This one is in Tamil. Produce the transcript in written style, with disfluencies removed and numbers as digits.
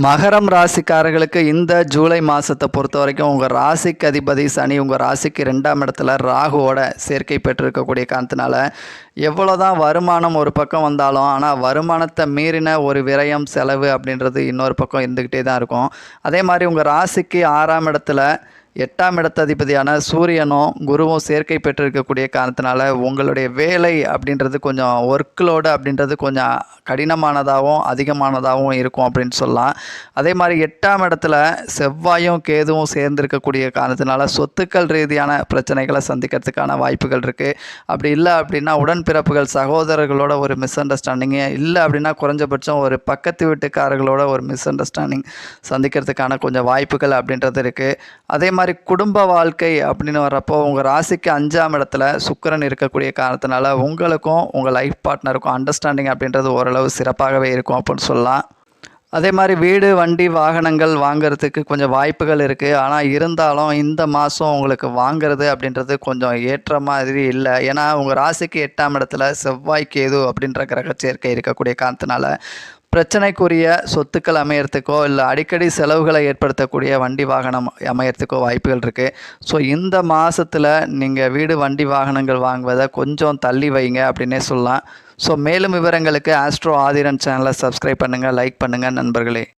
மகரம் ராசிக்காரர்களுக்கு இந்த ஜூலை மாதத்தை பொறுத்த வரைக்கும் உங்கள் ராசிக்கு அதிபதி சனி உங்கள் ராசிக்கு 2ஆம் இடத்துல ராகுவோட சேர்க்கை பெற்றிருக்கக்கூடிய காரணத்தினால எவ்வளோ தான் வருமானம் ஒரு பக்கம் வந்தாலும் ஆனால் வருமானத்தை மீறின ஒரு விரயம் செலவு அப்படின்றது இன்னொரு பக்கம் இருந்துக்கிட்டே தான் இருக்கும். அதே மாதிரி உங்கள் ராசிக்கு 6ஆம் இடத்துல 8ஆம் இடத்ததிபதியான சூரியனும் குருவும் சேர்க்கை பெற்றிருக்கக்கூடிய காரணத்தினால உங்களுடைய வேலை அப்படின்றது கொஞ்சம் ஒர்க்லோடு அப்படின்றது கொஞ்சம் கடினமானதாகவும் அதிகமானதாகவும் இருக்கும் அப்படின்னு சொல்லலாம். அதே மாதிரி 8ஆம் இடத்துல செவ்வாயும் கேதுவும் சேர்ந்திருக்கக்கூடிய காரணத்தினால சொத்துக்கள் ரீதியான பிரச்சனைகளை சந்திக்கிறதுக்கான வாய்ப்புகள் இருக்குது. அப்படி இல்லை அப்படின்னா உடன்பிறப்புகள் சகோதரர்களோட ஒரு மிஸ் அண்டர்ஸ்டாண்டிங்கு இல்லை அப்படின்னா குறைஞ்சபட்சம் ஒரு பக்கத்து வீட்டுக்காரர்களோட ஒரு மிஸ் அண்டர்ஸ்டாண்டிங் சந்திக்கிறதுக்கான கொஞ்சம் வாய்ப்புகள் அப்படின்றது இருக்குது. அதே மாதிரி குடும்ப வாழ்க்கை அப்படின்னு வர்றப்போ உங்கள் ராசிக்கு 5ஆம் இடத்துல சுக்கிரன் இருக்கக்கூடிய காரணத்தினால உங்களுக்கும் உங்கள் லைஃப் பார்ட்னருக்கும் அண்டர்ஸ்டாண்டிங் அப்படின்றது ஓரளவு சிறப்பாகவே இருக்கும் அப்படின்னு சொல்லலாம். அதே மாதிரி வீடு வண்டி வாகனங்கள் வாங்கிறதுக்கு கொஞ்சம் வாய்ப்புகள் இருக்குது. ஆனால் இருந்தாலும் இந்த மாதம் உங்களுக்கு வாங்கிறது அப்படின்றது கொஞ்சம் ஏற்ற மாதிரி இல்லை. ஏன்னா உங்கள் ராசிக்கு 8ஆம் இடத்துல செவ்வாய் கேது அப்படின்ற கிரக சேர்க்கை இருக்கக்கூடிய காரணத்தினால பிரச்சனைக்குரிய சொத்துக்கள் அமையறதுக்கோ இல்லை அடிக்கடி செலவுகளை ஏற்படுத்தக்கூடிய வண்டி வாகனம் அமையறதுக்கோ வாய்ப்புகள் இருக்குது. ஸோ இந்த மாதத்தில் நீங்கள் வீடு வண்டி வாகனங்கள் வாங்குவதை கொஞ்சம் தள்ளி வைங்க அப்படின்னே சொல்லலாம். ஸோ மேலும் விவரங்களுக்கு ஆஸ்ட்ரோ ஆதிரன் சேனலை சப்ஸ்கிரைப் பண்ணுங்கள், லைக் பண்ணுங்கள் நண்பர்களே.